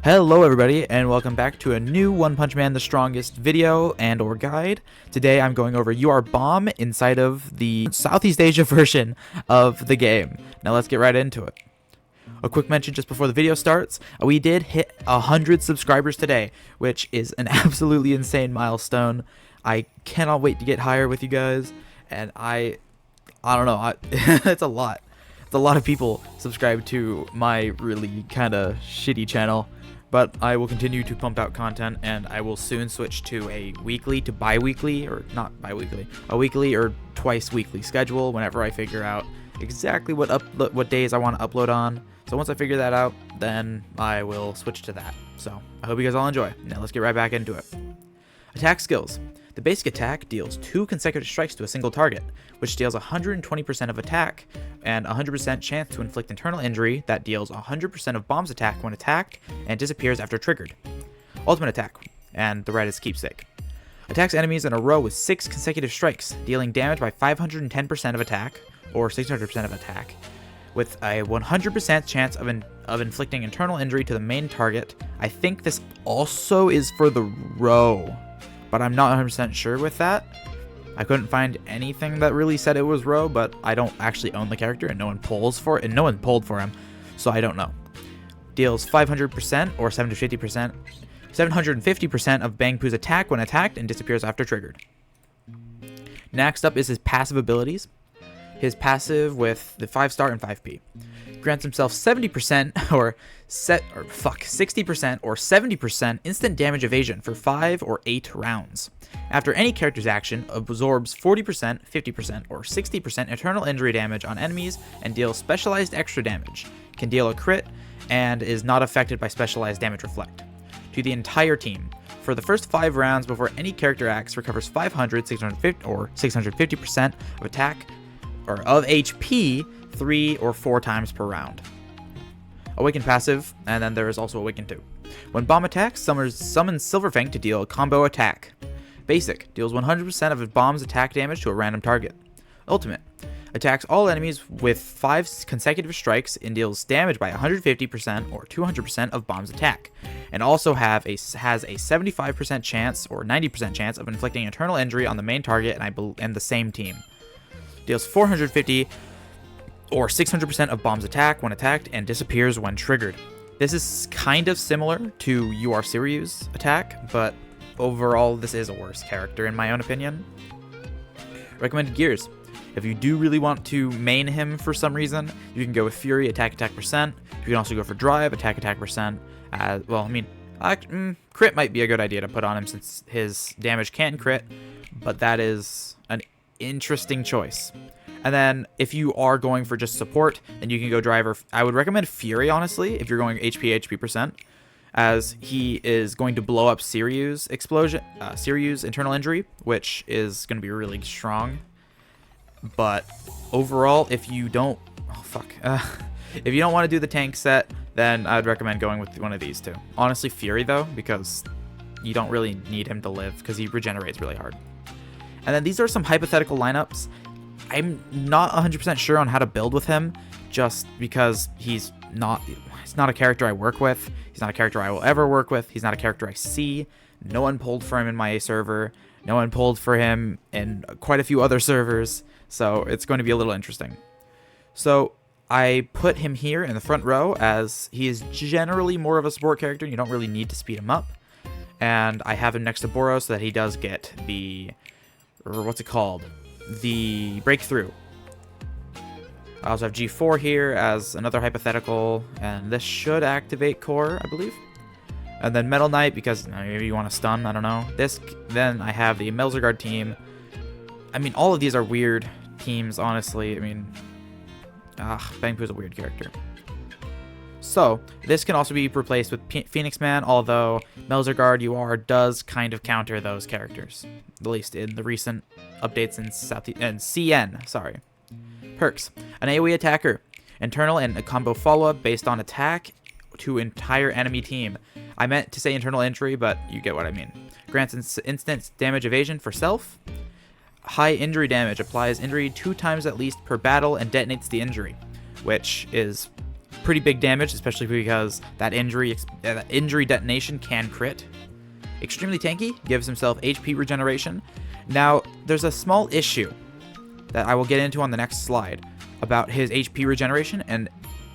Hello everybody, and welcome back to a new One Punch Man the Strongest video and or guide. Today I'm going over You Are Bomb inside of the Southeast Asia version of the game. Now let's get right into it. A quick mention just before the video starts, we did hit 100 subscribers today, which is an absolutely insane milestone. I cannot wait to get higher with you guys, and I don't know, it's a lot. It's a lot of people subscribe to my really kind of shitty channel. But I will continue to pump out content, and I will soon switch to a weekly to bi-weekly, or not bi-weekly, a weekly or twice weekly schedule whenever I figure out exactly what days I want to upload on. So once I figure that out, then I will switch to that. So I hope you guys all enjoy. Now let's get right back into it. Attack skills. The basic attack deals 2 consecutive strikes to a single target, which deals 120% of attack and 100% chance to inflict internal injury that deals 100% of bomb's attack when attacked and disappears after triggered. Ultimate attack, and the red is keepsake. Attacks enemies in a row with 6 consecutive strikes, dealing damage by 510% of attack, or 600% of attack, with a 100% chance of inflicting internal injury to the main target. I think this also is for the row, but I'm not 100% sure with that. I couldn't find anything that really said it was Row, but I don't actually own the character, and no one pulled for him, so I don't know. Deals 500% or 750% of Bang Poo's attack when attacked and disappears after triggered. Next up is his passive abilities. His passive with the 5-star and 5p grants himself 60% or 70% instant damage evasion for 5 or 8 rounds. After any character's action, absorbs 40%, 50%, or 60% internal injury damage on enemies and deals specialized extra damage, can deal a crit, and is not affected by specialized damage reflect. To the entire team. For the first 5 rounds before any character acts, recovers 500, 650, or 650% of attack or of HP 3 or 4 times per round. Awaken passive, and then there is also Awaken 2. When bomb attacks, summons Silverfang to deal a combo attack. Basic, deals 100% of a bomb's attack damage to a random target. Ultimate, attacks all enemies with 5 consecutive strikes and deals damage by 150% or 200% of bomb's attack, and also has a 75% chance or 90% chance of inflicting internal injury on the main target and the same team. Deals 450 or 600% of bomb's attack when attacked and disappears when triggered. This is kind of similar to You Are Siryu's attack, but overall this is a worse character in my own opinion. Recommended gears. If you do really want to main him for some reason, you can go with Fury, attack percent. You can also go for Drive, attack percent. Crit might be a good idea to put on him since his damage can crit, but that is an interesting choice. And then if you are going for just support, then you can go Driver. I would recommend Fury, honestly, if you're going HP percent, as he is going to blow up Siryu's internal injury, which is going to be really strong. But overall, if you don't if you don't want to do the tank set, then I'd recommend going with one of these two. Honestly, Fury though, because you don't really need him to live because he regenerates really hard. And then these are some hypothetical lineups. I'm not 100% sure on how to build with him, just because he's not a character I work with. He's not a character I will ever work with. He's not a character I see. No one pulled for him in my server. No one pulled for him in quite a few other servers. So it's going to be a little interesting. So I put him here in the front row as he is generally more of a support character. You don't really need to speed him up. And I have him next to Boros so that he does get the breakthrough. I also have G4 here as another hypothetical, and this should activate Core, I believe. And then Metal Knight, because maybe you want to stun, I don't know. Then I have the Melzerguard team. I mean, all of these are weird teams, honestly. I mean, Bang Poo's a weird character. So, this can also be replaced with Phoenix Man, although Melzerguard UR does kind of counter those characters, at least in the recent updates in CN, sorry. Perks. An AoE attacker. Internal and a combo follow-up based on attack to entire enemy team. I meant to say internal injury, but you get what I mean. Grants instant damage evasion for self. High injury damage. Applies injury 2 times at least per battle and detonates the injury, which is pretty big damage, especially because that injury detonation can crit. Extremely tanky, gives himself HP regeneration. Now, there's a small issue that I will get into on the next slide about his HP regeneration, and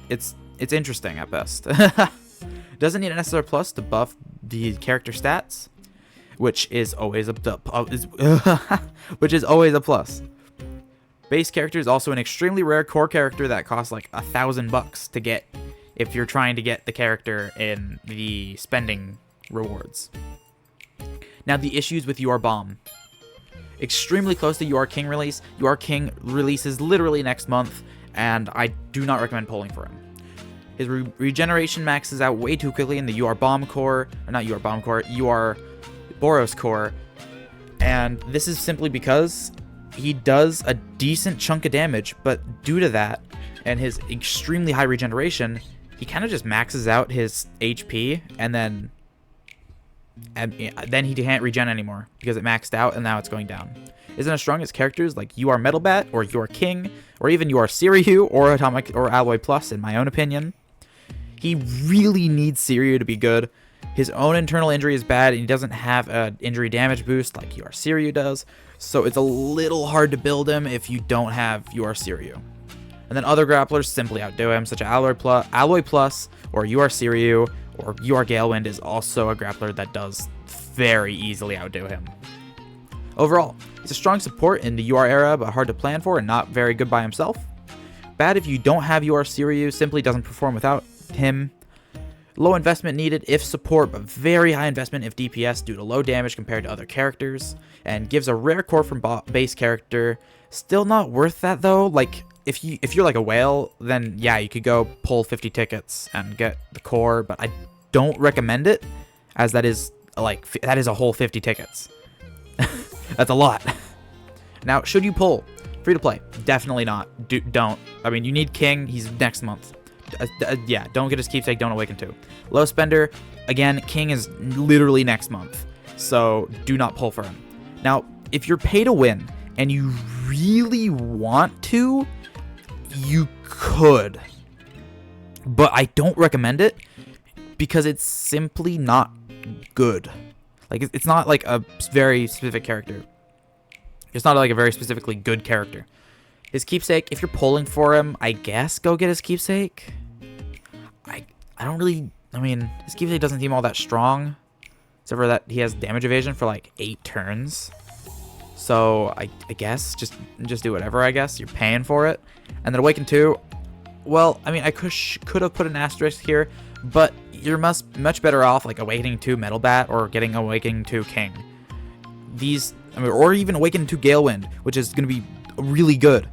it's interesting at best. Doesn't need an SR plus to buff the character stats, which is always a plus. Base character is also an extremely rare core character that costs like $1,000 to get if you're trying to get the character in the spending rewards. Now, the issues with UR Bomb. Extremely close to UR King release. UR King releases literally next month, and I do not recommend pulling for him. His regeneration maxes out way too quickly in the UR Bomb core, or not UR Bomb core, UR Boros core, and this is simply because he does a decent chunk of damage, but due to that and his extremely high regeneration, he kind of just maxes out his HP, and then he can't regen anymore because it maxed out and now it's going down. Isn't as strong as characters like UR Metalbat or UR King or even UR Seiryu or Atomic or Alloy Plus, in my own opinion. He really needs Seiryu to be good. His own internal injury is bad, and he doesn't have an injury damage boost like UR Seiryu does, so it's a little hard to build him if you don't have UR Seiryu. And then other grapplers simply outdo him, such as Alloy Plus or UR Seiryu or UR Galewind is also a grappler that does very easily outdo him. Overall, he's a strong support in the UR era, but hard to plan for and not very good by himself. Bad if you don't have UR Seiryu, simply doesn't perform without him. Low investment needed if support, but very high investment if DPS due to low damage compared to other characters, and gives a rare core from base character. Still not worth that though. Like if you're like a whale, then yeah, you could go pull 50 tickets and get the core, but I don't recommend it, as that is a whole 50 tickets. That's a lot. Now, should you pull? Free to play? Definitely not. Don't. I mean, you need King. He's next month. Yeah, don't get his keepsake, don't awaken 2. Low spender, again, King is literally next month, so do not pull for him. Now, if you're pay to win and you really want to, you could, but I don't recommend it because it's simply not good. Like, it's not like a very specific character. It's not like a very specifically good character. His keepsake, if you're pulling for him, I guess go get his keepsake. I don't really, I mean, his keepsake doesn't seem all that strong, except for that he has damage evasion for like 8 turns. So I guess just do whatever, I guess. You're paying for it. And then Awaken 2, well, I mean, I could have put an asterisk here, but you're much better off like Awakening 2 Metalbat or getting Awakening 2 King. Or even Awakening 2 Galewind, which is going to be really good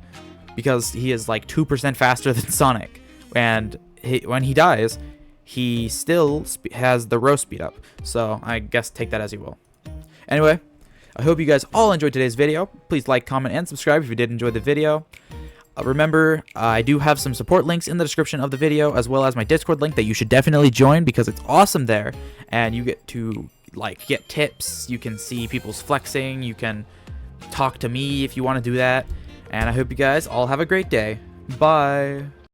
because he is like 2% faster than Sonic, and when he dies, he still has the row speed up. So I guess take that as you will. Anyway, I hope you guys all enjoyed today's video. Please like, comment, and subscribe if you did enjoy the video. Remember, I do have some support links in the description of the video, as well as my Discord link that you should definitely join because it's awesome there, and you get to like get tips. You can see people's flexing. You can talk to me if you want to do that. And I hope you guys all have a great day. Bye.